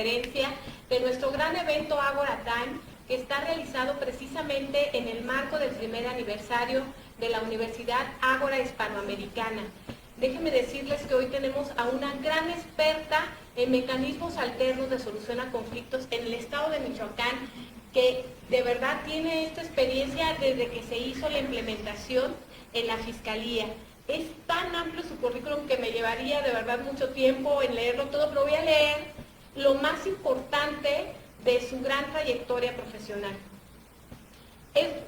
conferencia de nuestro gran evento Ágora Time, que está realizado precisamente en el marco del primer aniversario de la Universidad Ágora Hispanoamericana. Déjenme decirles que hoy tenemos a una gran experta en mecanismos alternos de solución a conflictos en el estado de Michoacán, que de verdad tiene esta experiencia desde que se hizo la implementación en la Fiscalía. Es tan amplio su currículum que me llevaría de verdad mucho tiempo en leerlo todo, pero voy a leer lo más importante de su gran trayectoria profesional.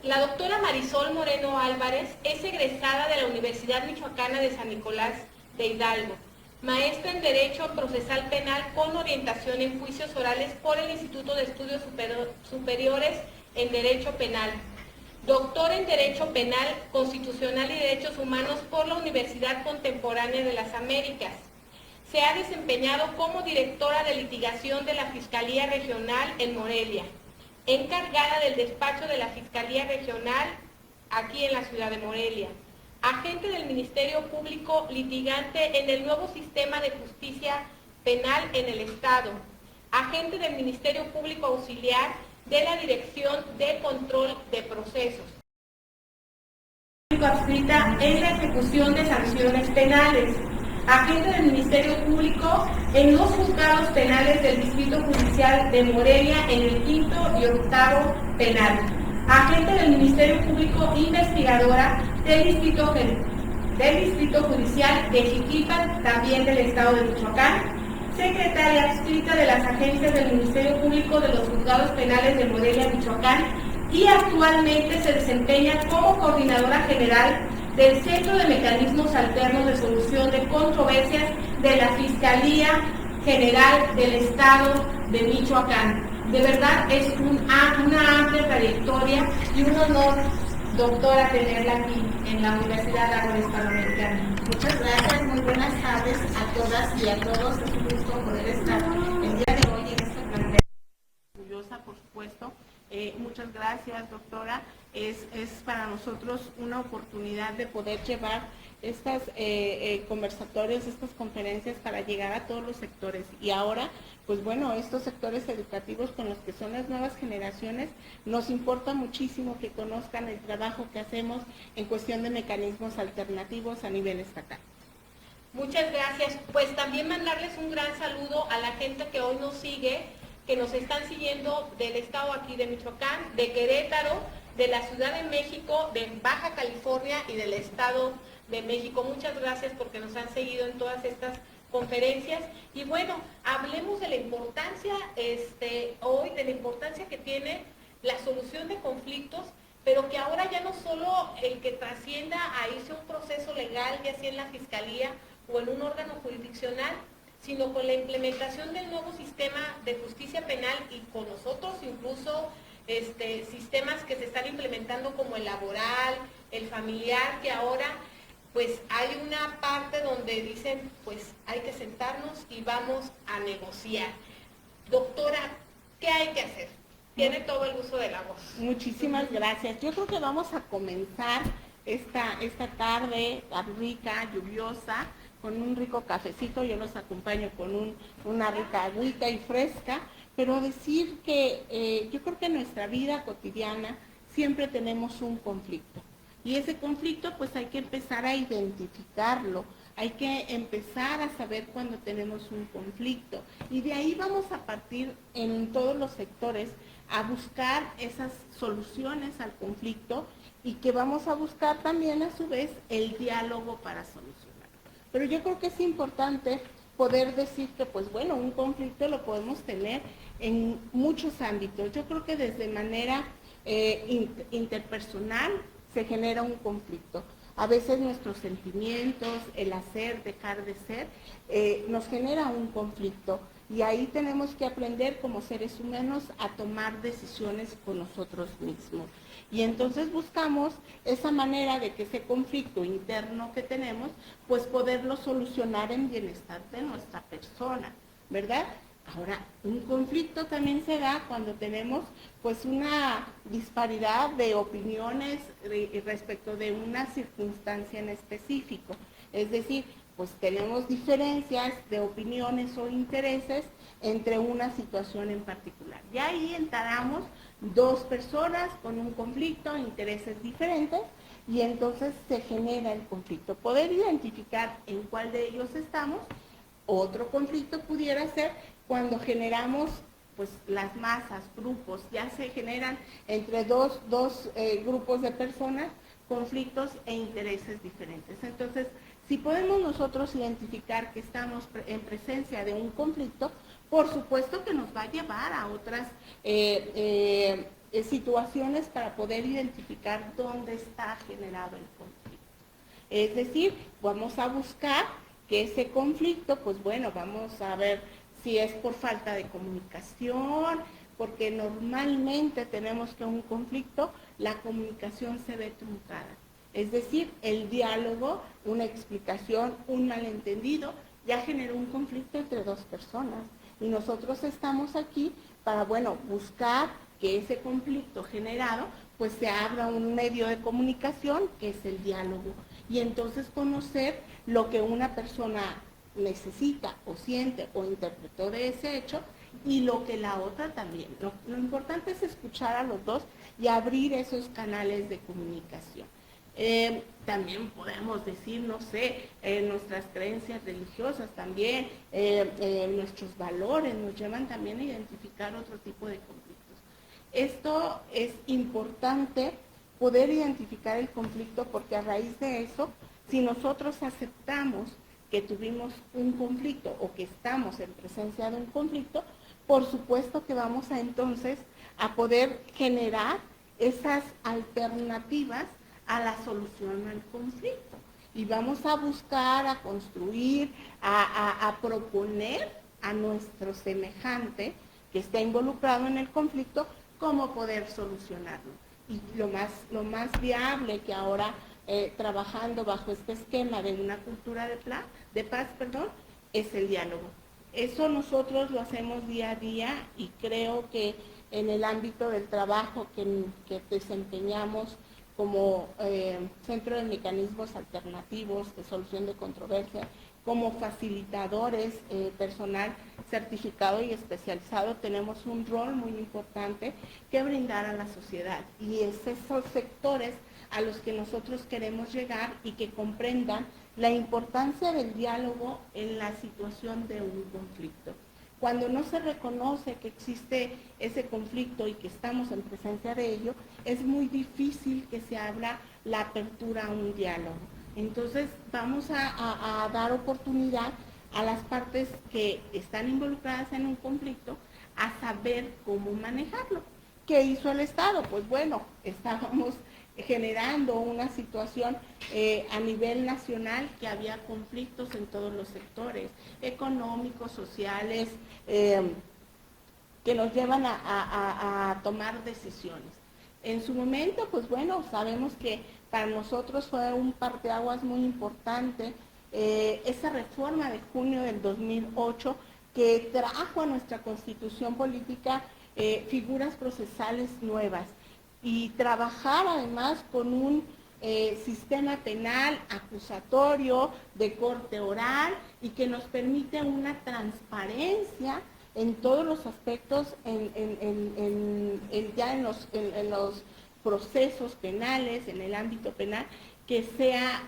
La doctora Marisol Moreno Álvarez es egresada de la Universidad Michoacana de San Nicolás de Hidalgo, maestra en Derecho Procesal Penal con orientación en juicios orales por el Instituto de Estudios Superiores en Derecho Penal, doctor en Derecho Penal Constitucional y Derechos Humanos por la Universidad Contemporánea de las Américas. Se ha desempeñado como directora de litigación de la Fiscalía Regional en Morelia, encargada del despacho de la Fiscalía Regional aquí en la ciudad de Morelia, agente del Ministerio Público litigante en el nuevo sistema de justicia penal en el Estado, agente del Ministerio Público auxiliar de la Dirección de Control de Procesos, adscrita en la ejecución de sanciones penales, agente del Ministerio Público en los juzgados penales del Distrito Judicial de Morelia en el 5º y 8º penal, agente del Ministerio Público investigadora del Distrito Judicial de Jiquilpan, también del Estado de Michoacán, secretaria adscrita de las agencias del Ministerio Público de los juzgados penales de Morelia, Michoacán, y actualmente se desempeña como coordinadora general del Centro de Mecanismos Alternos de Solución de Controversias de la Fiscalía General del Estado de Michoacán. De verdad es una amplia trayectoria y un honor, doctora, tenerla aquí en la Universidad Ágora Hispanoamericana. Muchas gracias, muy buenas tardes a todas y a todos. Es un gusto poder estar el día de hoy en este plantel. Orgullosa, por supuesto. Muchas gracias, doctora. Es para nosotros una oportunidad de poder llevar estas conversatorios, estas conferencias para llegar a todos los sectores. Y ahora, pues bueno, estos sectores educativos con los que son las nuevas generaciones, nos importa muchísimo que conozcan el trabajo que hacemos en cuestión de mecanismos alternativos a nivel estatal. Muchas gracias. Pues también mandarles un gran saludo a la gente que hoy nos sigue, que nos están siguiendo del estado aquí de Michoacán, de Querétaro, de la Ciudad de México, de Baja California y del Estado de México. Muchas gracias porque nos han seguido en todas estas conferencias. Y bueno, hablemos de la importancia hoy, de la importancia que tiene la solución de conflictos, pero que ahora ya no solo el que trascienda a irse a un proceso legal, ya sea en la Fiscalía o en un órgano jurisdiccional, sino con la implementación del nuevo sistema de justicia penal y con nosotros incluso sistemas que se están implementando como el laboral, el familiar, que ahora pues hay una parte donde dicen pues hay que sentarnos y vamos a negociar. Doctora, ¿qué hay que hacer? Tiene todo el uso de la voz. Muchísimas gracias. Yo creo que vamos a comenzar esta tarde rica, lluviosa, con un rico cafecito. Yo los acompaño con una rica agüita y fresca, pero decir que yo creo que en nuestra vida cotidiana siempre tenemos un conflicto. Y ese conflicto pues hay que empezar a identificarlo, hay que empezar a saber cuando tenemos un conflicto. Y de ahí vamos a partir en todos los sectores a buscar esas soluciones al conflicto y que vamos a buscar también a su vez el diálogo para solucionar. Pero yo creo que es importante poder decir que, pues bueno, un conflicto lo podemos tener en muchos ámbitos. Yo creo que desde manera interpersonal se genera un conflicto. A veces nuestros sentimientos, el hacer, dejar de ser, nos genera un conflicto. Y ahí tenemos que aprender como seres humanos a tomar decisiones con nosotros mismos. Y entonces buscamos esa manera de que ese conflicto interno que tenemos, pues poderlo solucionar en bienestar de nuestra persona, ¿verdad? Ahora, un conflicto también se da cuando tenemos pues una disparidad de opiniones respecto de una circunstancia en específico. Es decir, pues tenemos diferencias de opiniones o intereses entre una situación en particular. Y ahí entramos dos personas con un conflicto, intereses diferentes, y entonces se genera el conflicto. Poder identificar en cuál de ellos estamos. Otro conflicto pudiera ser cuando generamos pues las masas, grupos, ya se generan entre dos grupos de personas conflictos e intereses diferentes. Entonces, si podemos nosotros identificar que estamos en presencia de un conflicto, por supuesto que nos va a llevar a otras situaciones para poder identificar dónde está generado el conflicto. Es decir, vamos a buscar que ese conflicto, pues bueno, vamos a ver si es por falta de comunicación, porque normalmente tenemos que un conflicto, la comunicación se ve truncada. Es decir, el diálogo, una explicación, un malentendido, ya generó un conflicto entre dos personas. Y nosotros estamos aquí para, bueno, buscar que ese conflicto generado, pues se abra un medio de comunicación, que es el diálogo. Y entonces conocer lo que una persona necesita o siente o interpretó de ese hecho y lo que la otra también. Lo importante es escuchar a los dos y abrir esos canales de comunicación. También podemos decir, no sé, nuestras creencias religiosas también, nuestros valores nos llevan también a identificar otro tipo de conflictos. Esto es importante, poder identificar el conflicto, porque a raíz de eso, si nosotros aceptamos que tuvimos un conflicto o que estamos en presencia de un conflicto, por supuesto que vamos a entonces a poder generar esas alternativas a la solución al conflicto. Y vamos a buscar, a construir, a proponer a nuestro semejante que está involucrado en el conflicto cómo poder solucionarlo. Y lo más viable que ahora, trabajando bajo este esquema de una cultura de paz, es el diálogo. Eso nosotros lo hacemos día a día y creo que en el ámbito del trabajo que desempeñamos como Centro de Mecanismos Alternativos de Solución de Controversia, como facilitadores, personal certificado y especializado, tenemos un rol muy importante que brindar a la sociedad. Y es esos sectores a los que nosotros queremos llegar y que comprendan la importancia del diálogo en la situación de un conflicto. Cuando no se reconoce que existe ese conflicto y que estamos en presencia de ello, es muy difícil que se abra la apertura a un diálogo. Entonces vamos a dar oportunidad a las partes que están involucradas en un conflicto a saber cómo manejarlo. ¿Qué hizo el Estado? Pues bueno, estábamos generando una situación a nivel nacional que había conflictos en todos los sectores, económicos, sociales, que nos llevan a tomar decisiones. En su momento, pues bueno, sabemos que para nosotros fue un parteaguas muy importante esa reforma de junio del 2008 que trajo a nuestra Constitución política figuras procesales nuevas y trabajar además con un sistema penal acusatorio de corte oral y que nos permite una transparencia en todos los aspectos, ya en los procesos penales, en el ámbito penal, que sea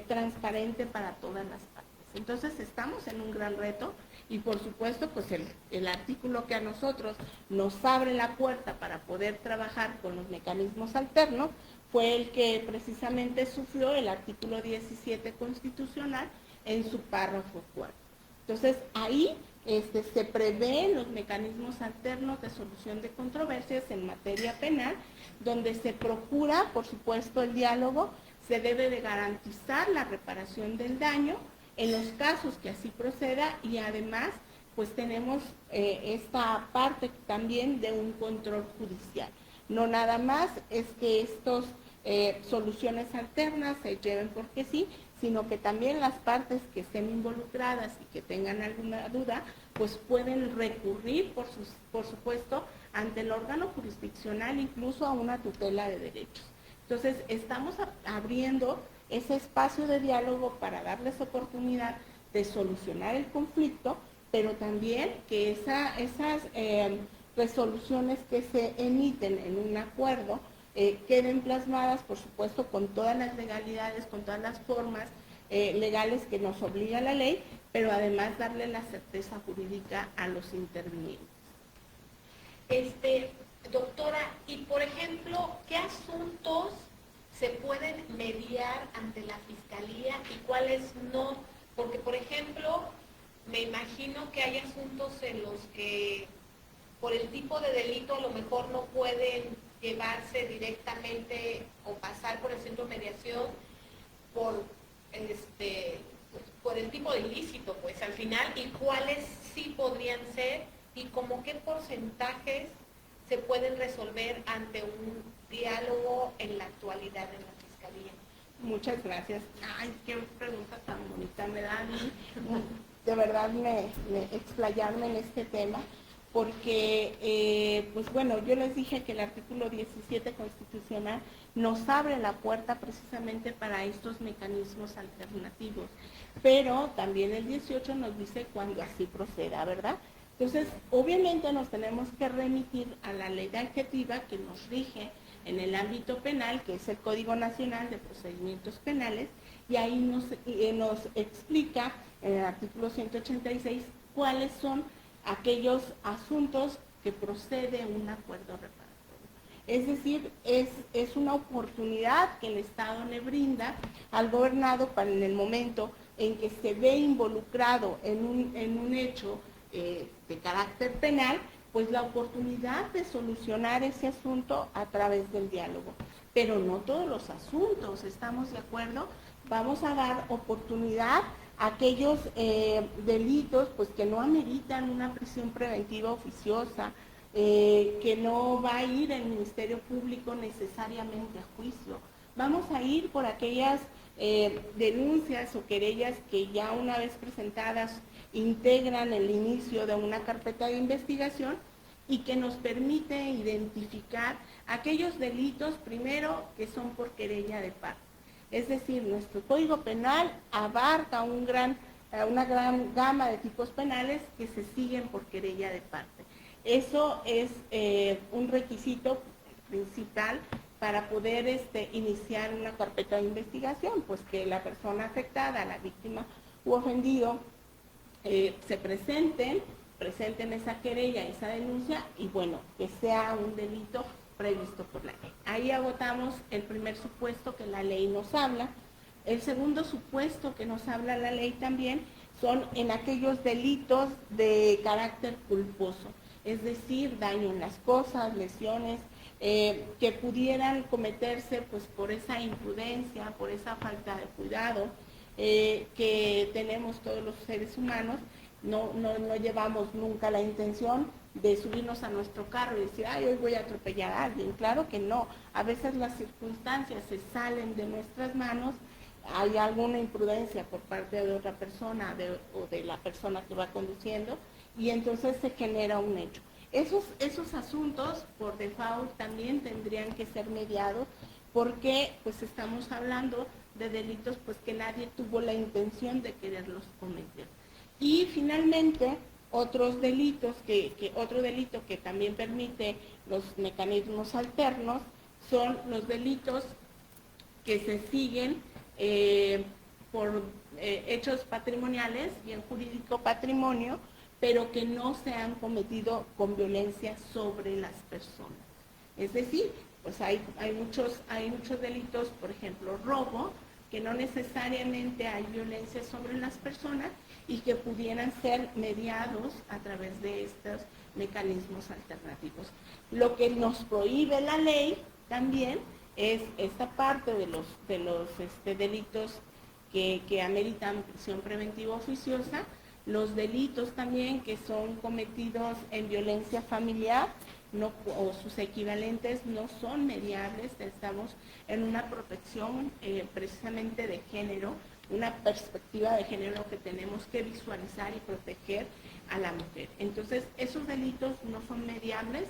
transparente para todas las partes. Entonces estamos en un gran reto y por supuesto pues el artículo que a nosotros nos abre la puerta para poder trabajar con los mecanismos alternos fue el que precisamente sufrió el artículo 17 constitucional en su párrafo 4. Entonces ahí se prevén los mecanismos alternos de solución de controversias en materia penal, donde se procura, por supuesto, el diálogo, se debe de garantizar la reparación del daño en los casos que así proceda y además pues tenemos esta parte también de un control judicial. No nada más es que estas soluciones alternas se lleven porque sí, sino que también las partes que estén involucradas y que tengan alguna duda, pues pueden recurrir, por supuesto, ante el órgano jurisdiccional, incluso a una tutela de derechos. Entonces, estamos abriendo ese espacio de diálogo para darles oportunidad de solucionar el conflicto, pero también que esas resoluciones que se emiten en un acuerdo queden plasmadas, por supuesto, con todas las legalidades, con todas las formas legales que nos obliga la ley, pero además darle la certeza jurídica a los intervinientes. Doctora, y por ejemplo, ¿qué asuntos se pueden mediar ante la Fiscalía y cuáles no? Porque, por ejemplo, me imagino que hay asuntos en los que por el tipo de delito a lo mejor no pueden llevarse directamente o pasar por el centro de mediación por el tipo de ilícito, pues al final, y cuáles sí podrían ser y como qué porcentajes se pueden resolver ante un diálogo en la actualidad en la Fiscalía. Muchas gracias. Ay, qué pregunta tan bonita me da a mí. De verdad me explayarme en este tema, porque, pues bueno, yo les dije que el artículo 17 constitucional nos abre la puerta precisamente para estos mecanismos alternativos, pero también el 18 nos dice cuando así proceda, ¿verdad? Entonces, obviamente nos tenemos que remitir a la ley adjetiva que nos rige en el ámbito penal, que es el Código Nacional de Procedimientos Penales, y ahí nos explica en el artículo 186 cuáles son aquellos asuntos que procede un acuerdo reparatorio. Es decir, es una oportunidad que el Estado le brinda al gobernado para en el momento en que se ve involucrado en un hecho de carácter penal, pues la oportunidad de solucionar ese asunto a través del diálogo. Pero no todos los asuntos, ¿estamos de acuerdo? Vamos a dar oportunidad a aquellos delitos pues, que no ameritan una prisión preventiva oficiosa, que no va a ir el Ministerio Público necesariamente a juicio. Vamos a ir por aquellas denuncias o querellas que ya una vez presentadas integran el inicio de una carpeta de investigación y que nos permite identificar aquellos delitos, primero, que son por querella de parte. Es decir, nuestro Código Penal abarca una gran gama de tipos penales que se siguen por querella de parte. Eso es un requisito principal para poder iniciar una carpeta de investigación, pues que la persona afectada, la víctima u ofendido, se presenten esa querella, esa denuncia, y bueno, que sea un delito previsto por la ley. Ahí agotamos el primer supuesto que la ley nos habla. El segundo supuesto que nos habla la ley también son en aquellos delitos de carácter culposo, es decir, daño en las cosas, lesiones, que pudieran cometerse pues por esa imprudencia, por esa falta de cuidado que tenemos todos los seres humanos. No llevamos nunca la intención de subirnos a nuestro carro y decir, ay, hoy voy a atropellar a alguien. Claro que no. A veces las circunstancias se salen de nuestras manos, hay alguna imprudencia por parte de otra persona o de la persona que va conduciendo, y entonces se genera un hecho. Esos asuntos, por default, también tendrían que ser mediados, porque pues estamos hablando de delitos pues que nadie tuvo la intención de quererlos cometer. Y finalmente, otro delito que también permite los mecanismos alternos son los delitos que se siguen por hechos patrimoniales, bien jurídico patrimonio, pero que no se han cometido con violencia sobre las personas. Es decir, pues hay muchos delitos, por ejemplo, robo, que no necesariamente hay violencia sobre las personas y que pudieran ser mediados a través de estos mecanismos alternativos. Lo que nos prohíbe la ley también es esta parte de los delitos que ameritan prisión preventiva oficiosa, los delitos también que son cometidos en violencia familiar o sus equivalentes no son mediables. Estamos en una protección precisamente de género, una perspectiva de género que tenemos que visualizar y proteger a la mujer. Entonces, esos delitos no son mediables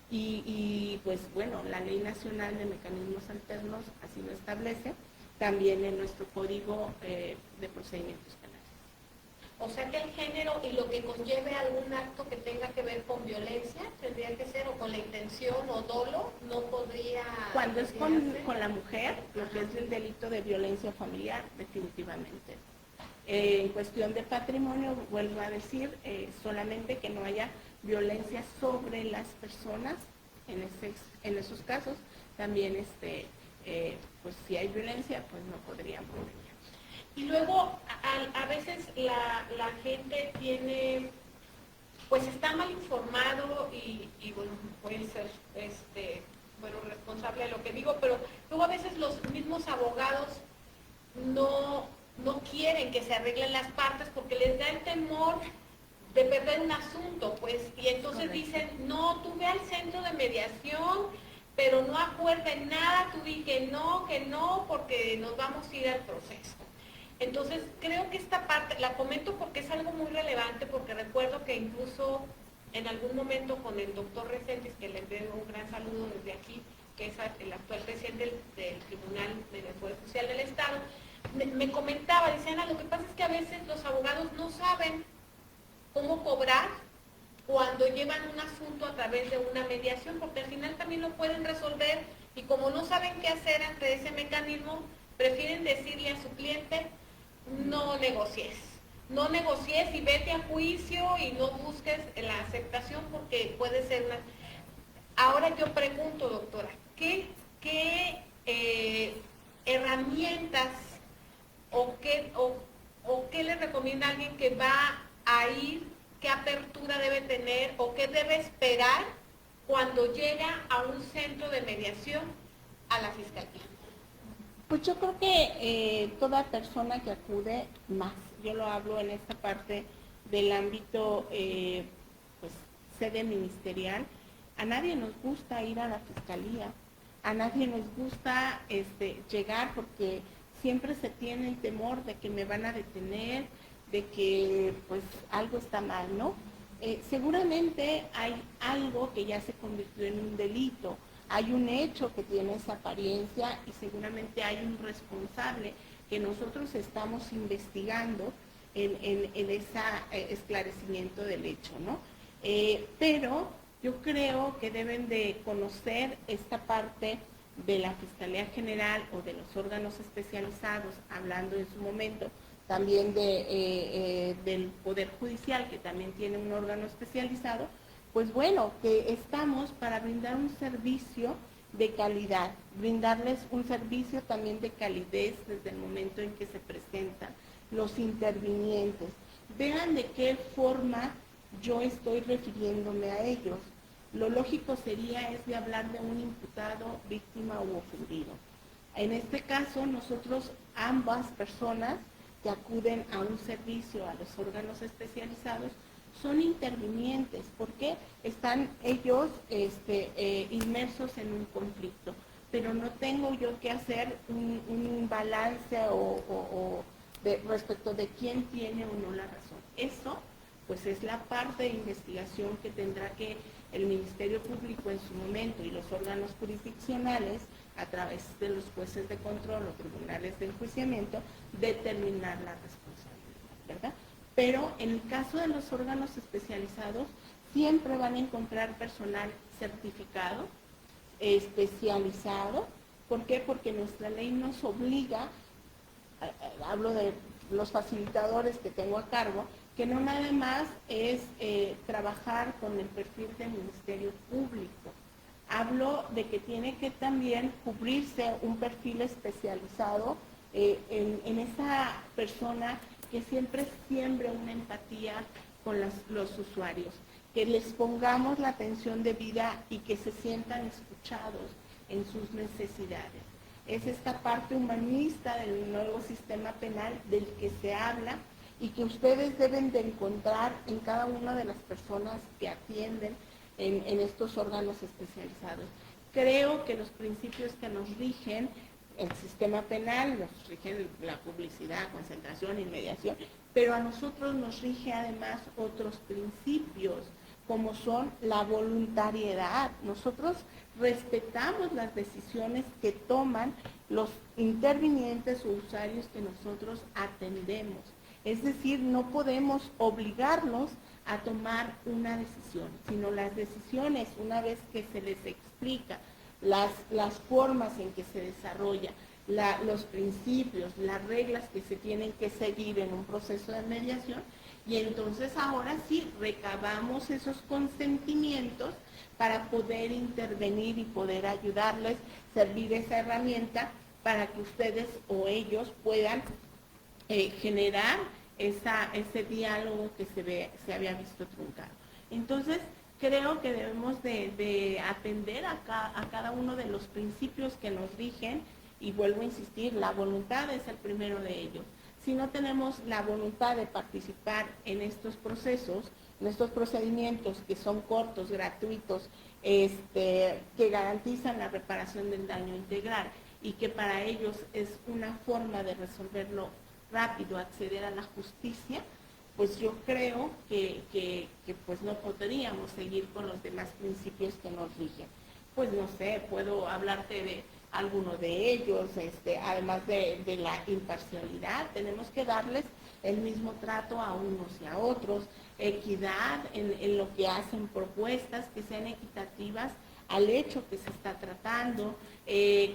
y pues bueno, la Ley Nacional de Mecanismos Alternos así lo establece. también en nuestro código de procedimientos penales. O sea que el género y lo que conlleve algún acto que tenga que ver con violencia, tendría que ser, o con la intención o dolo, no podría... Cuando es con la mujer, lo que es el delito de violencia familiar, definitivamente. En cuestión de patrimonio, vuelvo a decir, solamente que no haya violencia sobre las personas, en esos casos, también pues si hay violencia, pues no podrían poner. Y luego, a veces la gente tiene, pues está mal informado y bueno, puede ser responsable de lo que digo, pero luego a veces los mismos abogados no quieren que se arreglen las partes porque les da el temor de perder un asunto, pues, y entonces Correcto. dicen, no, tú ve al centro de mediación, pero no acuerden nada, tú di que no, porque nos vamos a ir al proceso. Entonces, creo que esta parte, la comento porque es algo muy relevante, porque recuerdo que incluso en algún momento con el doctor Reséndiz, que le envío un gran saludo desde aquí, que es el actual presidente del Tribunal del Poder Judicial del Estado, me comentaba, decía, Ana, lo que pasa es que a veces los abogados no saben cómo cobrar cuando llevan un asunto a través de una mediación, porque al final también lo pueden resolver y como no saben qué hacer ante ese mecanismo, prefieren decirle a su cliente, no negocies y vete a juicio y no busques la aceptación porque puede ser una... Ahora yo pregunto, doctora, ¿qué herramientas o qué le recomienda a alguien que va a ir, qué apertura debe tener o qué debe esperar cuando llega a un centro de mediación a la fiscalía? Pues yo creo que toda persona que acude más, yo lo hablo en esta parte del ámbito pues sede ministerial, a nadie nos gusta ir a la fiscalía, a nadie nos gusta llegar porque siempre se tiene el temor de que me van a detener, de que pues algo está mal, ¿no? Seguramente hay algo que ya se convirtió en un delito, hay un hecho que tiene esa apariencia y seguramente hay un responsable que nosotros estamos investigando en ese esclarecimiento del hecho, ¿no? Pero yo creo que deben de conocer esta parte de la Fiscalía General o de los órganos especializados, hablando en su momento también del Poder Judicial, que también tiene un órgano especializado, pues bueno, que estamos para brindar un servicio de calidad, brindarles un servicio también de calidez desde el momento en que se presentan los intervinientes. Vean de qué forma yo estoy refiriéndome a ellos. Lo lógico sería es de hablar de un imputado, víctima u ofendido. En este caso, nosotros, ambas personas que acuden a un servicio, a los órganos especializados, son intervinientes, porque están ellos inmersos en un conflicto, pero no tengo yo que hacer un balance respecto de quién tiene o no la razón. Eso, pues es la parte de investigación que tendrá que el Ministerio Público en su momento y los órganos jurisdiccionales, a través de los jueces de control o tribunales de enjuiciamiento, determinar la responsabilidad, ¿verdad? Pero en el caso de los órganos especializados, siempre van a encontrar personal certificado, especializado. ¿Por qué? Porque nuestra ley nos obliga, hablo de los facilitadores que tengo a cargo, que no nada más es trabajar con el perfil del Ministerio Público. Hablo de que tiene que también cubrirse un perfil especializado en esa persona que siempre siembre una empatía con los usuarios, que les pongamos la atención debida y que se sientan escuchados en sus necesidades. Es esta parte humanista del nuevo sistema penal del que se habla y que ustedes deben de encontrar en cada una de las personas que atienden en estos órganos especializados. Creo que los principios que nos rigen el sistema penal, nos rigen la publicidad, concentración, inmediación, pero a nosotros nos rige además otros principios, como son la voluntariedad. Nosotros respetamos las decisiones que toman los intervinientes o usuarios que nosotros atendemos. Es decir, no podemos obligarlos a tomar una decisión, sino las decisiones, una vez que se les explica las formas en que se desarrolla, los principios, las reglas que se tienen que seguir en un proceso de mediación, y entonces ahora sí recabamos esos consentimientos para poder intervenir y poder ayudarles, servir esa herramienta para que ustedes o ellos puedan generar ese diálogo que se había visto truncado. Entonces, creo que debemos de atender a cada uno de los principios que nos rigen, y vuelvo a insistir, la voluntad es el primero de ellos. Si no tenemos la voluntad de participar en estos procesos, en estos procedimientos que son cortos, gratuitos, que garantizan la reparación del daño integral y que para ellos es una forma de resolverlo rápido, acceder a la justicia, pues yo creo que pues no podríamos seguir con los demás principios que nos rigen. Pues no sé, puedo hablarte de alguno de ellos, además de la imparcialidad, tenemos que darles el mismo trato a unos y a otros, equidad en lo que hacen propuestas que sean equitativas al hecho que se está tratando,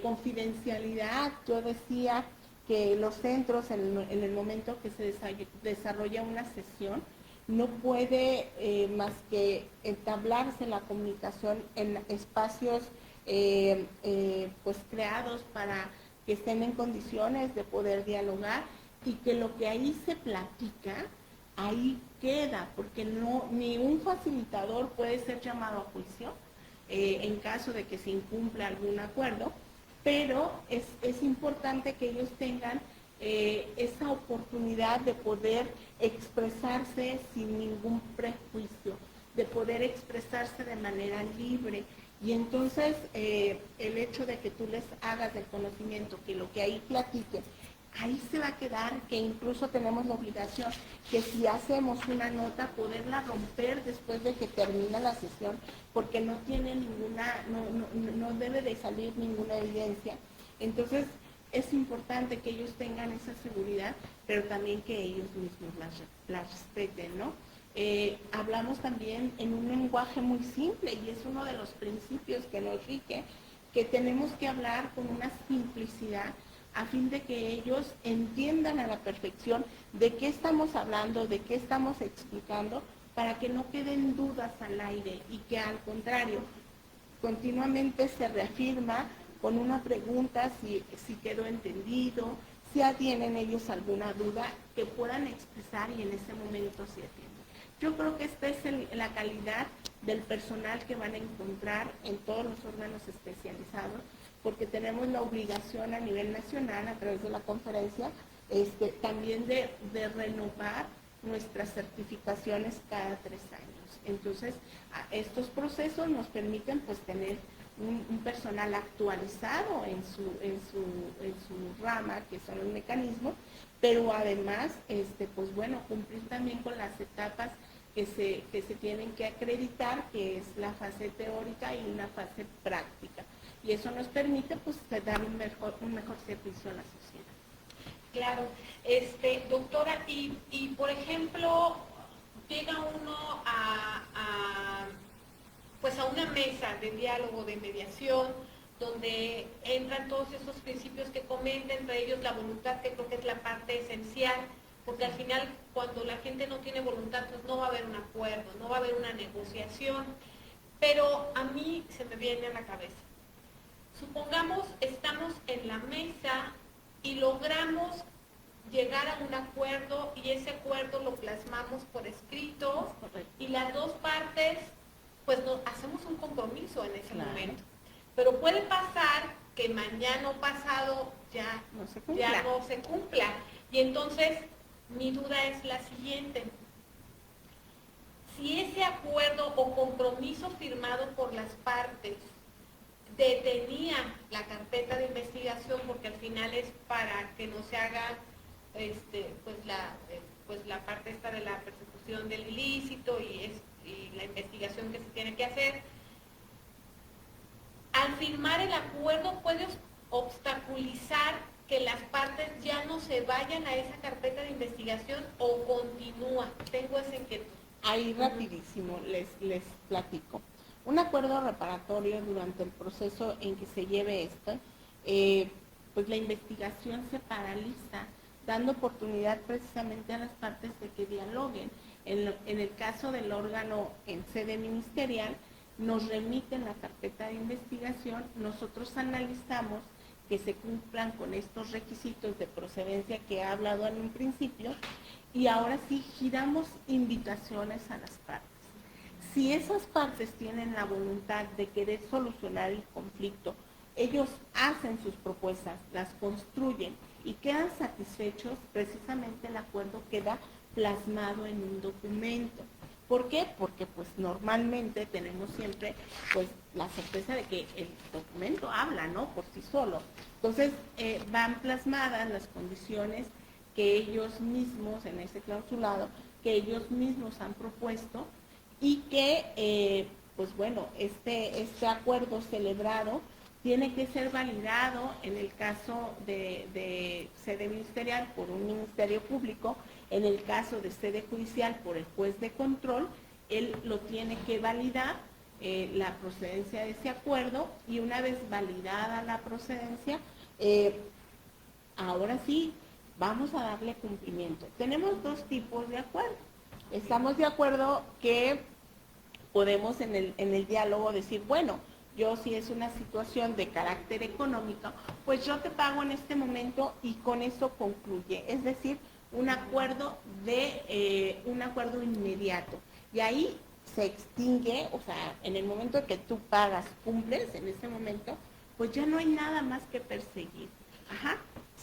confidencialidad. Yo decía que los centros en el momento que se desarrolla una sesión no puede más que entablarse la comunicación en espacios pues creados para que estén en condiciones de poder dialogar, y que lo que ahí se platica, ahí queda, porque ni un facilitador puede ser llamado a juicio en caso de que se incumpla algún acuerdo, pero es importante que ellos tengan esa oportunidad de poder expresarse sin ningún prejuicio, de poder expresarse de manera libre. Y entonces el hecho de que tú les hagas el conocimiento que lo que ahí platique, ahí se va a quedar, que incluso tenemos la obligación que si hacemos una nota, poderla romper después de que termina la sesión, porque no tiene no debe de salir ninguna evidencia. Entonces es importante que ellos tengan esa seguridad, pero también que ellos mismos las respeten, ¿no? Hablamos también en un lenguaje muy simple, y es uno de los principios que nos rige, que tenemos que hablar con una simplicidad a fin de que ellos entiendan a la perfección de qué estamos hablando, de qué estamos explicando, para que no queden dudas al aire, y que al contrario, continuamente se reafirma con una pregunta si quedó entendido, si tienen ellos alguna duda, que puedan expresar y en ese momento se atienden. Yo creo que esta es la calidad del personal que van a encontrar en todos los órganos especializados, porque tenemos la obligación a nivel nacional, a través de la conferencia, también de renovar nuestras certificaciones cada 3 años. Entonces, estos procesos nos permiten pues tener un personal actualizado en su rama, que son los mecanismos, pero además, pues bueno, cumplir también con las etapas que se tienen que acreditar, que es la fase teórica y una fase práctica. Y eso nos permite pues dar un mejor servicio a la sociedad. Claro, doctora, y por ejemplo, llega uno pues a una mesa de diálogo, de mediación, donde entran todos esos principios que comenta, entre ellos la voluntad, que creo que es la parte esencial, porque al final cuando la gente no tiene voluntad, pues no va a haber un acuerdo, no va a haber una negociación. Pero a mí se me viene a la cabeza, supongamos estamos en la mesa y logramos llegar a un acuerdo, y ese acuerdo lo plasmamos por escrito, y las dos partes pues hacemos un compromiso en ese momento. Pero puede pasar que mañana o pasado ya no se cumpla. Y entonces mi duda es la siguiente: si ese acuerdo o compromiso firmado por las partes detenía la carpeta de investigación, porque al final es para que no se haga pues la parte esta de la persecución del ilícito, y y la investigación que se tiene que hacer. Al firmar el acuerdo puede obstaculizar que las partes ya no se vayan a esa carpeta de investigación o continúa. Tengo esa inquietud. Ahí rapidísimo les platico. Un acuerdo reparatorio durante el proceso en que se lleve esto, pues la investigación se paraliza, dando oportunidad precisamente a las partes de que dialoguen. En el caso del órgano en sede ministerial, nos remiten la carpeta de investigación, nosotros analizamos que se cumplan con estos requisitos de procedencia que he hablado en un principio, y ahora sí giramos invitaciones a las partes. Si esas partes tienen la voluntad de querer solucionar el conflicto, ellos hacen sus propuestas, las construyen y quedan satisfechos, precisamente el acuerdo queda plasmado en un documento. ¿Por qué? Porque pues normalmente tenemos siempre pues la certeza de que el documento habla, ¿no? Por sí solo. Entonces van plasmadas las condiciones que ellos mismos, en ese clausulado, que ellos mismos han propuesto, y que pues bueno, este acuerdo celebrado tiene que ser validado en el caso de sede ministerial por un ministerio público, en el caso de sede judicial por el juez de control. Él lo tiene que validar, la procedencia de ese acuerdo, y una vez validada la procedencia, ahora sí vamos a darle cumplimiento. Tenemos dos tipos de acuerdo. Estamos de acuerdo que podemos en el diálogo decir, bueno, yo si es una situación de carácter económico, pues yo te pago en este momento y con eso concluye. Es decir, un acuerdo inmediato. Y ahí se extingue, o sea, en el momento que tú pagas, cumples, en ese momento, pues ya no hay nada más que perseguir. Ajá.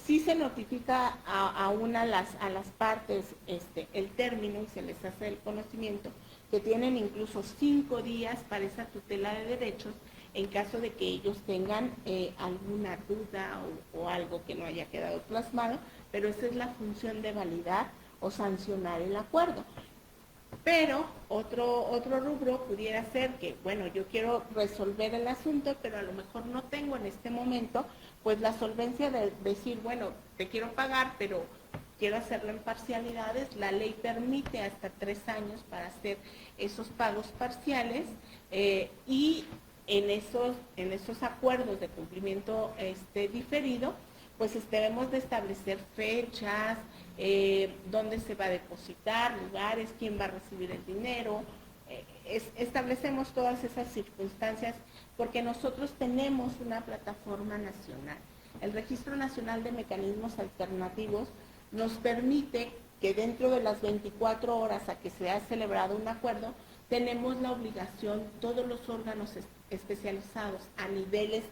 Sí se notifica a las partes el término y se les hace el conocimiento que tienen incluso 5 días para esa tutela de derechos en caso de que ellos tengan alguna duda o algo que no haya quedado plasmado, pero esa es la función de validar o sancionar el acuerdo. Pero otro rubro pudiera ser que, bueno, yo quiero resolver el asunto, pero a lo mejor no tengo en este momento, pues la solvencia de decir, bueno, te quiero pagar, pero quiero hacerlo en parcialidades. La ley permite hasta 3 años para hacer esos pagos parciales, y en esos acuerdos de cumplimiento diferido, pues debemos de establecer fechas, dónde se va a depositar, lugares, quién va a recibir el dinero. Establecemos todas esas circunstancias porque nosotros tenemos una plataforma nacional. El Registro Nacional de Mecanismos Alternativos nos permite que dentro de las 24 horas a que se ha celebrado un acuerdo, tenemos la obligación, todos los órganos especializados a nivel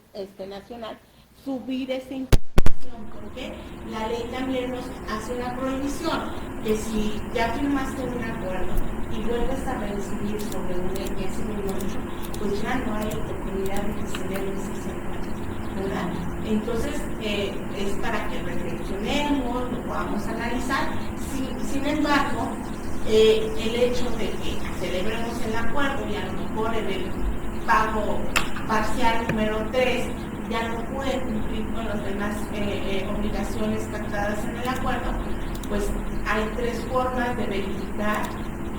nacional, subir esa información, porque la ley también nos hace una prohibición, que si ya firmaste un acuerdo y vuelves a reincidir sobre ese mismo hecho, pues ya no hay oportunidad de que se realice ese acuerdo, ¿verdad? Entonces, es para que reflexionemos, lo podamos analizar. Sin embargo, el hecho de que celebremos el acuerdo y a lo mejor en el pago parcial número 3 ya no puede cumplir con las demás obligaciones pactadas en el acuerdo, pues hay 3 formas de verificar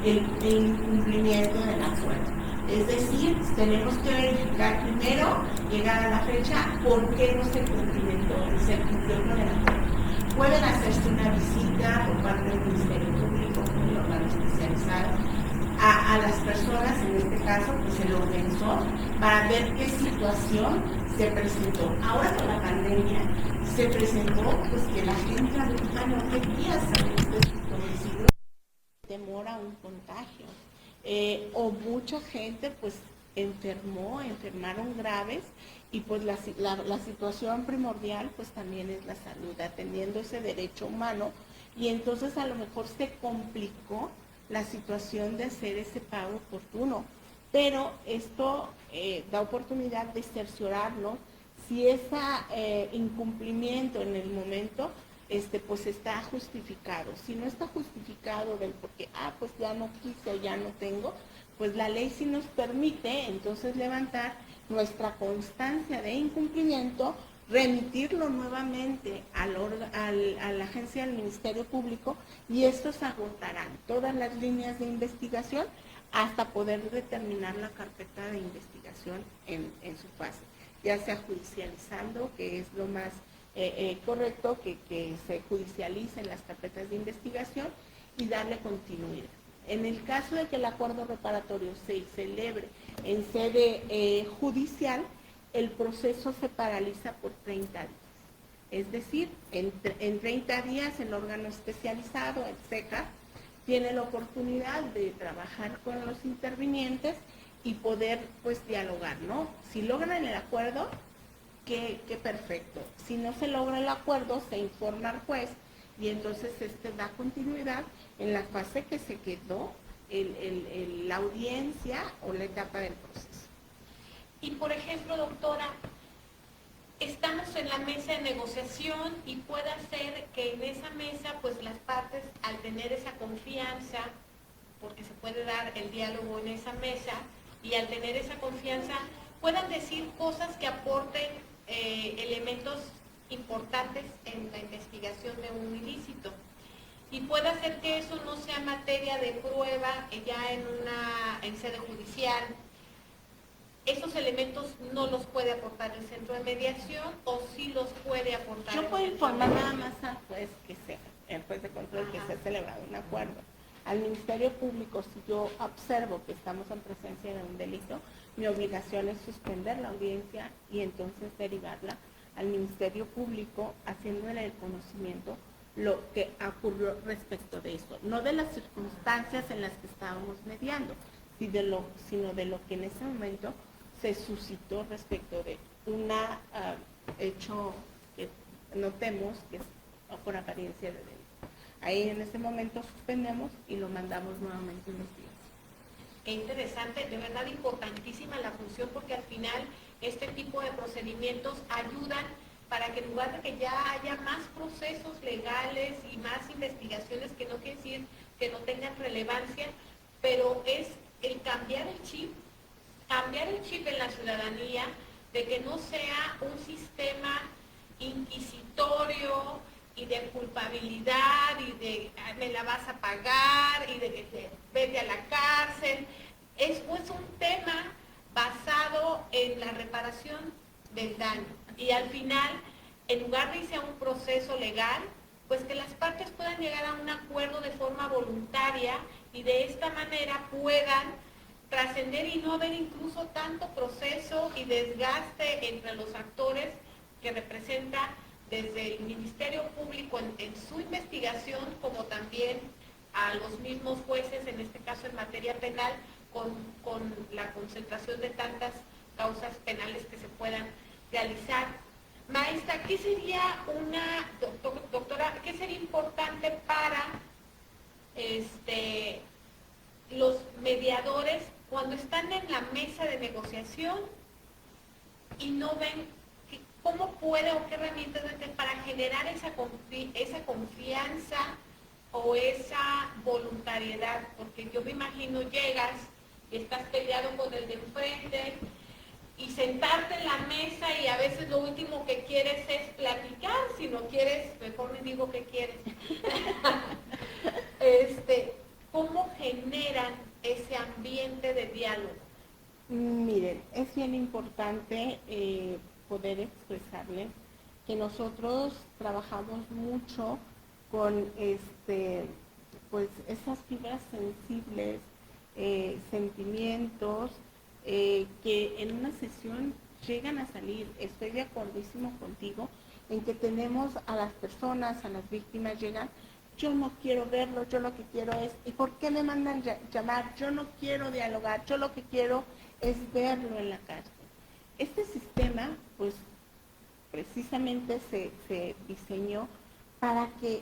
el incumplimiento del acuerdo. Es decir, tenemos que verificar primero, llegar a la fecha, por qué no se cumplió con el acuerdo. Pueden hacerse una visita por parte del Ministerio Público, con el órgano especializado, a las personas, en este caso, pues el organizó, para ver qué situación se presentó. Ahora con la pandemia se presentó pues que la gente adulta no quería salir de sus domicilios, temor a un contagio, o mucha gente pues enfermaron graves, y pues la situación primordial pues también es la salud, atendiendo ese derecho humano, y entonces a lo mejor se complicó la situación de hacer ese pago oportuno, pero esto da oportunidad de cerciorarnos si ese incumplimiento en el momento pues está justificado. Si no está justificado del porque, pues ya no quise o ya no tengo, pues la ley sí nos permite entonces levantar nuestra constancia de incumplimiento, remitirlo nuevamente a la agencia del Ministerio Público, y estos agotarán todas las líneas de investigación hasta poder determinar la carpeta de investigación en su fase, ya sea judicializando, que es lo más correcto, que se judicialicen las carpetas de investigación y darle continuidad. En el caso de que el acuerdo reparatorio se celebre en sede judicial, el proceso se paraliza por 30 días. Es decir, en 30 días el órgano especializado, el SECA, tiene la oportunidad de trabajar con los intervinientes y poder pues dialogar, ¿no? Si logran el acuerdo, qué perfecto. Si no se logra el acuerdo, se informa al juez y entonces da continuidad en la fase que se quedó la audiencia o la etapa del proceso. Y por ejemplo, doctora, estamos en la mesa de negociación y puede ser que en esa mesa, pues las partes, al tener esa confianza, porque se puede dar el diálogo en esa mesa, y al tener esa confianza, puedan decir cosas que aporten elementos importantes en la investigación de un ilícito. Y puede ser que eso no sea materia de prueba ya en sede judicial. ¿Esos elementos no los puede aportar el centro de mediación o sí los puede aportar? Yo puedo informar nada más al juez el juez de control, que se ha celebrado un acuerdo. Al Ministerio Público, si yo observo que estamos en presencia de un delito, mi obligación es suspender la audiencia y entonces derivarla al Ministerio Público, haciéndole el conocimiento lo que ocurrió respecto de esto, no de las circunstancias en las que estábamos mediando, sino de lo que en ese momento se suscitó respecto de un hecho que notemos que es por apariencia de delito. Ahí en ese momento suspendemos y lo mandamos nuevamente a investigación. Qué interesante, de verdad importantísima la función, porque al final este tipo de procedimientos ayudan para que en lugar de que ya haya más procesos legales y más investigaciones, que no quiere decir que no tengan relevancia, pero es el cambiar el chip en la ciudadanía, de que no sea un sistema inquisitorio y de culpabilidad y de me la vas a pagar y de vete a la cárcel. Es pues un tema basado en la reparación del daño, y al final, en lugar de irse a un proceso legal, pues que las partes puedan llegar a un acuerdo de forma voluntaria y de esta manera puedan trascender y no haber incluso tanto proceso y desgaste entre los actores que representa desde el Ministerio Público en su investigación, como también a los mismos jueces, en este caso en materia penal, con la concentración de tantas causas penales que se puedan realizar. Maestra, ¿qué sería doctora, qué sería importante para los mediadores cuando están en la mesa de negociación y no ven cómo puede o qué herramientas para generar esa confianza o esa voluntariedad? Porque yo me imagino llegas y estás peleado con el de enfrente y sentarte en la mesa y a veces lo último que quieres es platicar, si no quieres, mejor me digo qué quieres. ¿Cómo generan ese ambiente de diálogo? Miren, es bien importante poder expresarles que nosotros trabajamos mucho con pues esas fibras sensibles, sentimientos que en una sesión llegan a salir. Estoy de acordísimo contigo en que tenemos a las personas, a las víctimas, llegan, yo no quiero verlo, yo lo que quiero es, ¿y por qué me mandan llamar? Yo no quiero dialogar, yo lo que quiero es verlo en la cárcel. Este sistema, pues, precisamente se diseñó para que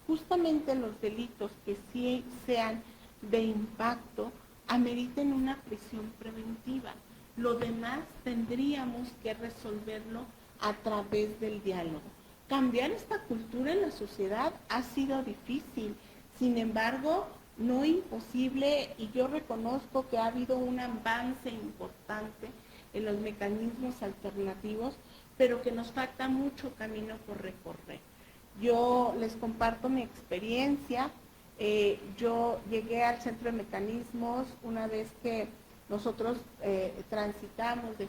justamente los delitos que sí sean de impacto ameriten una prisión preventiva. Lo demás tendríamos que resolverlo a través del diálogo. Cambiar esta cultura en la sociedad ha sido difícil. Sin embargo, no imposible, y yo reconozco que ha habido un avance importante en los mecanismos alternativos, pero que nos falta mucho camino por recorrer. Yo les comparto mi experiencia. Yo llegué al Centro de Mecanismos una vez que nosotros transitamos de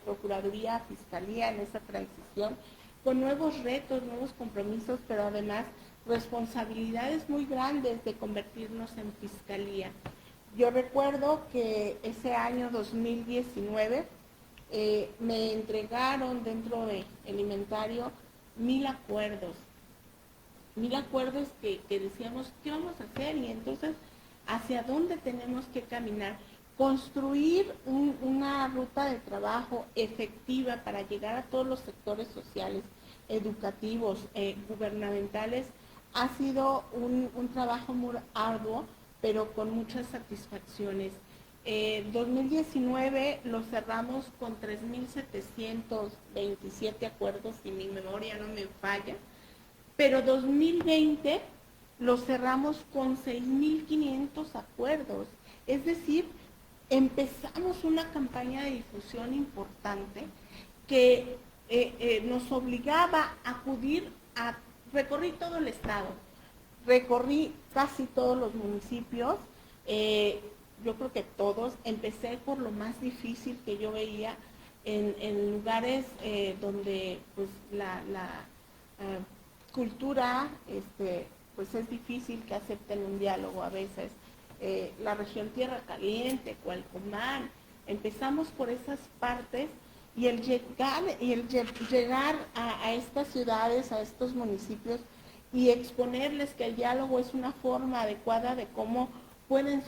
Procuraduría a Fiscalía en esa transición, con nuevos retos, nuevos compromisos, pero además responsabilidades muy grandes de convertirnos en Fiscalía. Yo recuerdo que ese año 2019 me entregaron dentro del inventario 1000 acuerdos. 1000 acuerdos que decíamos, ¿qué vamos a hacer? Y entonces, ¿hacia dónde tenemos que caminar? Construir una ruta de trabajo efectiva para llegar a todos los sectores sociales, educativos, gubernamentales, ha sido un trabajo muy arduo, pero con muchas satisfacciones. 2019 lo cerramos con 3.727 acuerdos, si mi memoria no me falla, pero 2020 lo cerramos con 6.500 acuerdos. Es decir, empezamos una campaña de difusión importante que nos obligaba a acudir a recorrí todo el estado, recorrí casi todos los municipios, yo creo que todos. Empecé por lo más difícil que yo veía en lugares donde pues la cultura pues es difícil que acepten un diálogo a veces. La región Tierra Caliente, Cualcomán, empezamos por esas partes, y el llegar a estas ciudades, a estos municipios, y exponerles que el diálogo es una forma adecuada de cómo pueden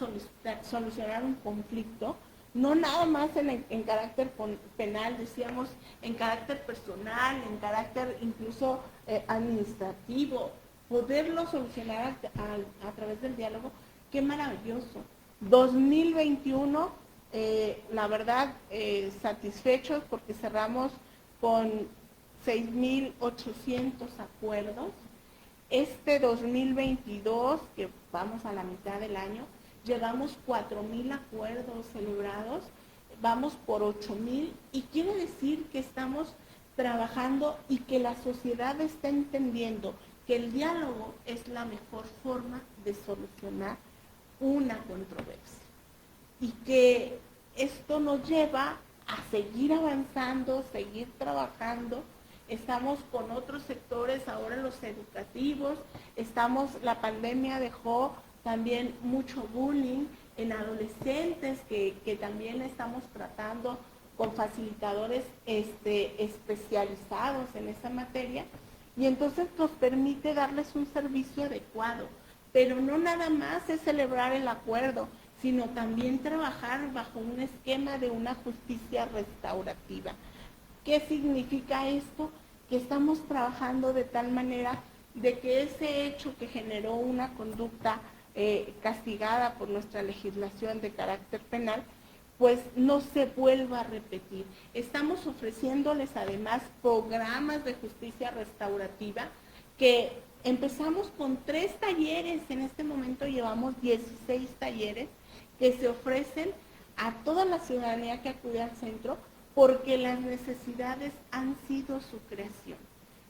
solucionar un conflicto, no nada más en carácter penal, decíamos, en carácter personal, en carácter incluso administrativo, poderlo solucionar a través del diálogo. ¡Qué maravilloso! 2021, la verdad, satisfechos porque cerramos con 6.800 acuerdos. Este 2022, que vamos a la mitad del año, llevamos 4.000 acuerdos celebrados, vamos por 8.000, y quiere decir que estamos trabajando y que la sociedad está entendiendo que el diálogo es la mejor forma de solucionar una controversia, y que esto nos lleva a seguir avanzando, seguir trabajando. Estamos con otros sectores, ahora los educativos, la pandemia dejó también mucho bullying en adolescentes que también estamos tratando con facilitadores especializados en esa materia, y entonces nos permite darles un servicio adecuado. Pero no nada más es celebrar el acuerdo, sino también trabajar bajo un esquema de una justicia restaurativa. ¿Qué significa esto? Que estamos trabajando de tal manera de que ese hecho que generó una conducta castigada por nuestra legislación de carácter penal, pues no se vuelva a repetir. Estamos ofreciéndoles además programas de justicia restaurativa que empezamos con 3 talleres, en este momento llevamos 16 talleres que se ofrecen a toda la ciudadanía que acude al centro, porque las necesidades han sido su creación.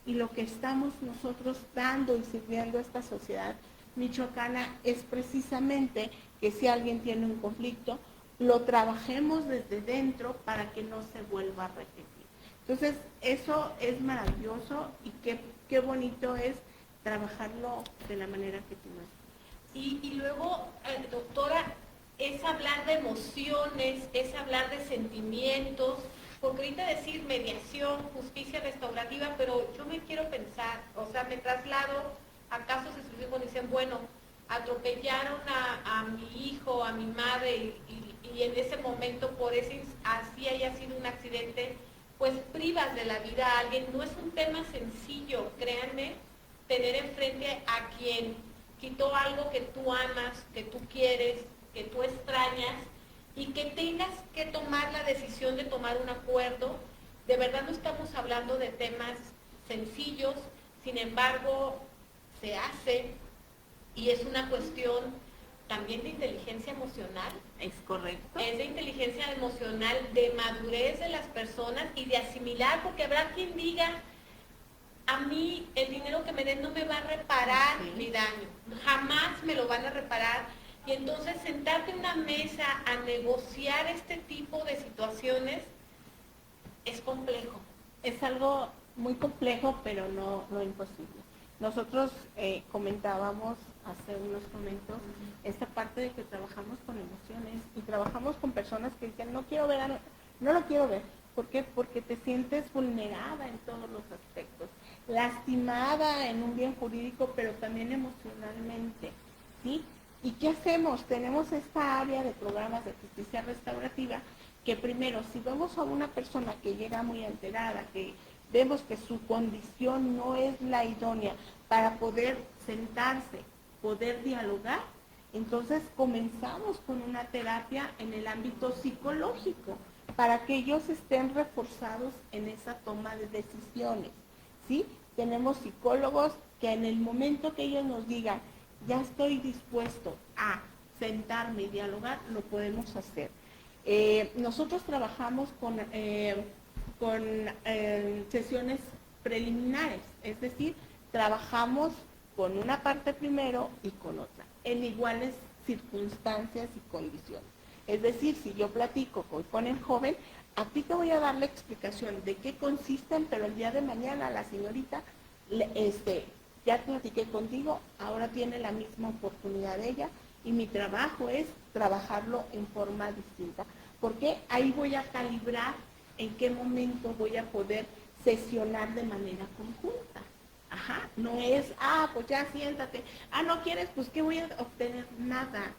Y lo que estamos nosotros dando y sirviendo a esta sociedad michoacana es precisamente que si alguien tiene un conflicto, lo trabajemos desde dentro para que no se vuelva a repetir. Entonces, eso es maravilloso, y qué bonito es trabajarlo de la manera que tú nos dices. Y luego, doctora, es hablar de emociones, es hablar de sentimientos, porque ahorita decir mediación, justicia restaurativa, pero yo me quiero pensar, o sea, me traslado a casos exclusivos donde dicen, bueno, atropellaron a mi hijo, a mi madre, y en ese momento, por ese, así haya sido un accidente, pues privas de la vida a alguien. No es un tema sencillo, créanme, tener enfrente a quien quitó algo que tú amas, que tú quieres, que tú extrañas, y que tengas que tomar la decisión de tomar un acuerdo. De verdad no estamos hablando de temas sencillos, sin embargo, se hace, y es una cuestión también de inteligencia emocional. ¿Es correcto? Es de inteligencia emocional, de madurez de las personas y de asimilar, porque habrá quien diga, a mí el dinero que me den no me va a reparar mi daño, jamás me lo van a reparar. Y entonces sentarte en una mesa a negociar este tipo de situaciones es complejo. Es algo muy complejo, pero no imposible. Nosotros comentábamos hace unos momentos esta parte de que trabajamos con emociones y trabajamos con personas que dicen no lo quiero ver. ¿Por qué? Porque te sientes vulnerada en todos los aspectos, lastimada en un bien jurídico, pero también emocionalmente, ¿sí? ¿Y qué hacemos? Tenemos esta área de programas de justicia restaurativa que primero, si vemos a una persona que llega muy alterada, que vemos que su condición no es la idónea para poder sentarse, poder dialogar, entonces comenzamos con una terapia en el ámbito psicológico para que ellos estén reforzados en esa toma de decisiones, ¿sí? Tenemos psicólogos que en el momento que ellos nos digan, ya estoy dispuesto a sentarme y dialogar, lo podemos hacer. Nosotros trabajamos con sesiones preliminares, es decir, trabajamos con una parte primero y con otra, en iguales circunstancias y condiciones. Es decir, si yo platico con el joven, a ti te voy a dar la explicación de qué consisten, pero el día de mañana la señorita, ya platiqué contigo, ahora tiene la misma oportunidad ella, y mi trabajo es trabajarlo en forma distinta. Porque ahí voy a calibrar en qué momento voy a poder sesionar de manera conjunta. Ajá, no es, pues ya siéntate, no quieres, pues ¿qué voy a obtener? Nada.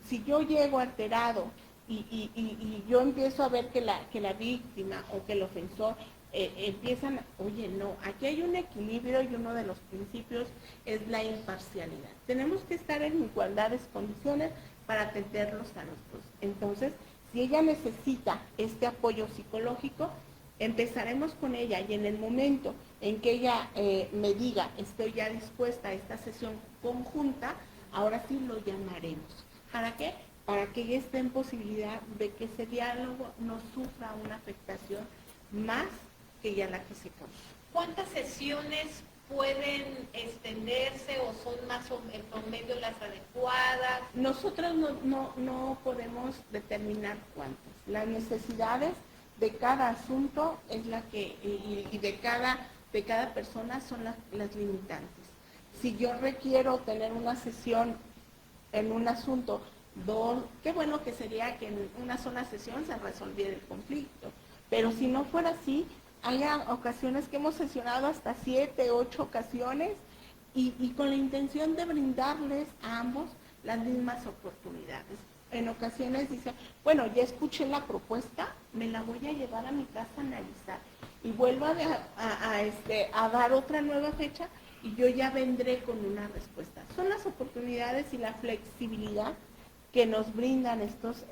Si yo llego alterado y yo empiezo a ver que la víctima o que el ofensor empiezan, oye, no, aquí hay un equilibrio y uno de los principios es la imparcialidad. Tenemos que estar en igualdades condiciones para atenderlos a los dos. Entonces, si ella necesita este apoyo psicológico, empezaremos con ella y en el momento en que ella me diga, estoy ya dispuesta a esta sesión conjunta, ahora sí lo llamaremos. ¿Para qué? Para que ella esté en posibilidad de que ese diálogo no sufra una afectación más que ya la que se causó. ¿Cuántas sesiones pueden extenderse o son más o en promedio las adecuadas? Nosotros no podemos determinar cuántas. Las necesidades de cada asunto es la que y de cada persona son las limitantes. Si yo requiero tener una sesión en un asunto, qué bueno que sería que en una sola sesión se resolviera el conflicto, pero si no fuera así, hay ocasiones que hemos sesionado hasta 7, 8 ocasiones y con la intención de brindarles a ambos las mismas oportunidades. En ocasiones dice, bueno, ya escuché la propuesta, me la voy a llevar a mi casa a analizar y vuelvo a dar otra nueva fecha y yo ya vendré con una respuesta. Son las oportunidades y la flexibilidad que nos brindan estos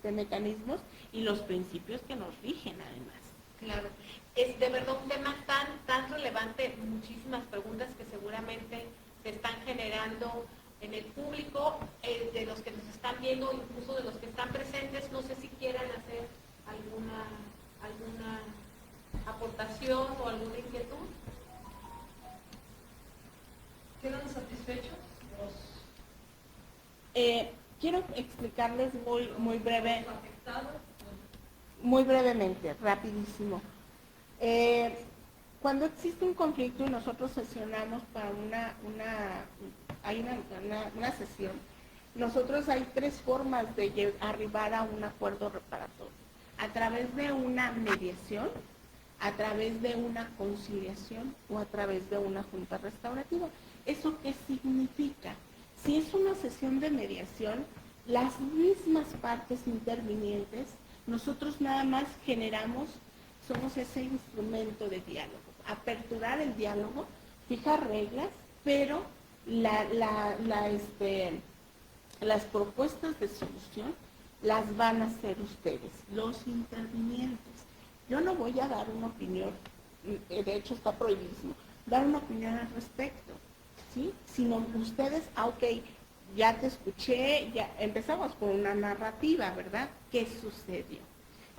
mecanismos y los principios que nos rigen además. Claro, es de verdad un tema tan relevante, muchísimas preguntas que seguramente se están generando en el público, de los que nos están viendo, incluso de los que están presentes. No sé si quieran hacer alguna aportación o alguna inquietud. ¿Quedan satisfechos? Quiero explicarles muy brevemente, rapidísimo. Cuando existe un conflicto y nosotros sesionamos para una sesión, nosotros hay 3 formas de arribar a un acuerdo reparatorio. A través de una mediación, a través de una conciliación o a través de una junta restaurativa. ¿Eso qué significa? Si es una sesión de mediación, las mismas partes intervinientes, nosotros nada más somos ese instrumento de diálogo, aperturar el diálogo, fijar reglas, pero las propuestas de solución las van a hacer ustedes, los intervinientes. Yo no voy a dar una opinión, de hecho está prohibidísimo, dar una opinión al respecto, ¿sí? Sino ustedes, ok, ya te escuché, ya empezamos con una narrativa, ¿verdad? ¿Qué sucedió?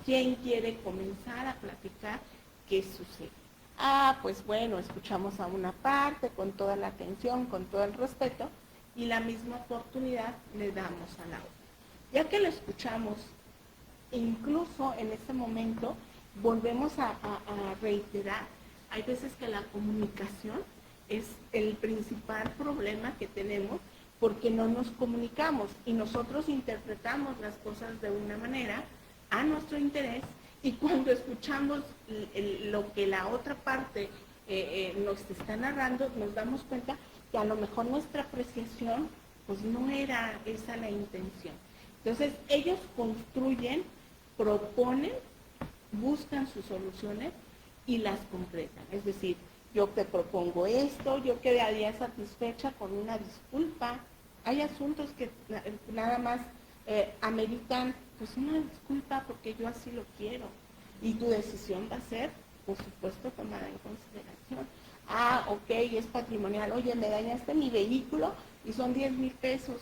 ¿Quién quiere comenzar a platicar qué sucedió? Ah, pues bueno, escuchamos a una parte con toda la atención, con todo el respeto, y la misma oportunidad le damos a la otra. Ya que lo escuchamos, incluso en ese momento volvemos a reiterar, hay veces que la comunicación es el principal problema que tenemos porque no nos comunicamos y nosotros interpretamos las cosas de una manera a nuestro interés, y cuando escuchamos lo que la otra parte nos está narrando, nos damos cuenta que a lo mejor nuestra apreciación pues no era esa la intención. Entonces ellos construyen, proponen, buscan sus soluciones y las concretan. Es decir, yo te propongo esto, yo quedaría satisfecha con una disculpa. Hay asuntos que nada más ameritan pues una disculpa porque yo así lo quiero. Y tu decisión va a ser, por supuesto, tomada en consideración. Ah, ok, es patrimonial. Oye, me dañaste mi vehículo y son 10,000 pesos.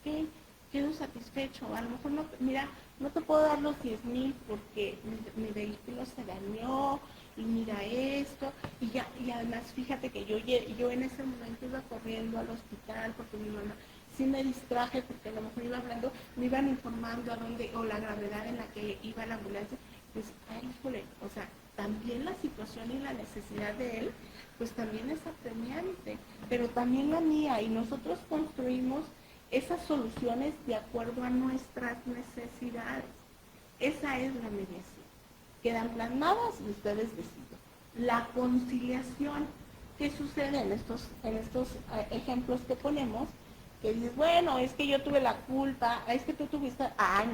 Ok, quedo satisfecho. A lo mejor no, mira, no te puedo dar los 10,000 porque mi vehículo se dañó y mira esto. Y además, fíjate que yo en ese momento iba corriendo al hospital porque mi mamá sí me distraje porque a lo mejor iba hablando, me iban informando a dónde, o la gravedad en la que iba la ambulancia. Pues, ay, híjole, o sea, también la situación y la necesidad de él, pues también es apremiante, pero también la mía, y nosotros construimos esas soluciones de acuerdo a nuestras necesidades. Esa es la mediación. Quedan plasmadas y ustedes deciden. La conciliación, ¿qué sucede en estos ejemplos que ponemos? Que dices, bueno, es que yo tuve la culpa, es que tú tuviste,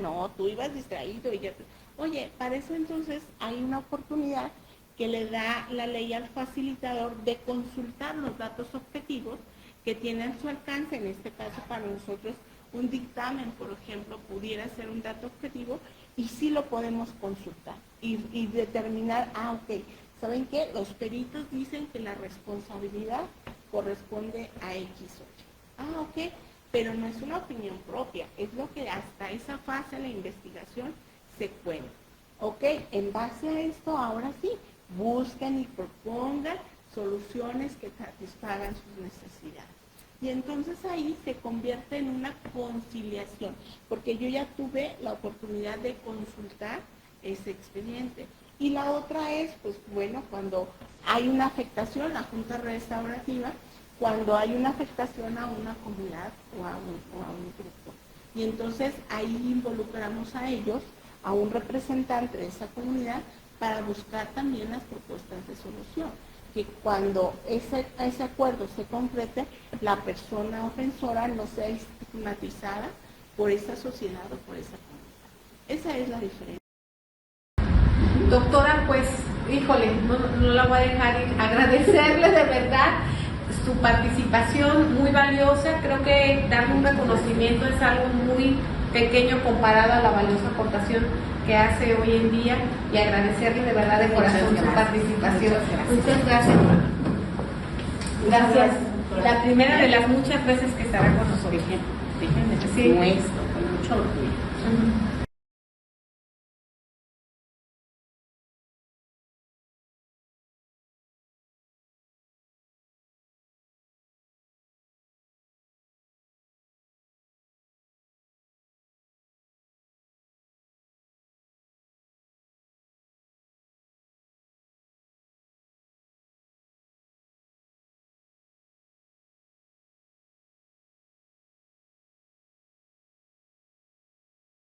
no, tú ibas distraído y ya. Oye, para eso entonces hay una oportunidad que le da la ley al facilitador de consultar los datos objetivos que tiene a su alcance. En este caso, para nosotros, un dictamen, por ejemplo, pudiera ser un dato objetivo y sí lo podemos consultar y determinar, ok, ¿saben qué? Los peritos dicen que la responsabilidad corresponde a X o Y. Ok, pero no es una opinión propia, es lo que hasta esa fase de la investigación se cuenta. Ok, en base a esto, ahora sí, buscan y propongan soluciones que satisfagan sus necesidades. Y entonces ahí se convierte en una conciliación, porque yo ya tuve la oportunidad de consultar ese expediente. Y la otra es, pues bueno, cuando hay una afectación, la Junta Restaurativa, cuando hay una afectación a una comunidad o a un grupo. Y entonces ahí involucramos a ellos, a un representante de esa comunidad, para buscar también las propuestas de solución. Que cuando ese acuerdo se concrete, la persona ofensora no sea estigmatizada por esa sociedad o por esa comunidad. Esa es la diferencia. Doctora, pues, híjole, no la voy a dejar ir. Agradecerle de verdad su participación, muy valiosa. Creo que darle un reconocimiento es algo muy pequeño comparado a la valiosa aportación que hace hoy en día, y agradecerle de verdad de corazón su participación. Muchas gracias. Gracias. La primera de las muchas veces que estará con nosotros. Déjenme decir esto con mucho orgullo.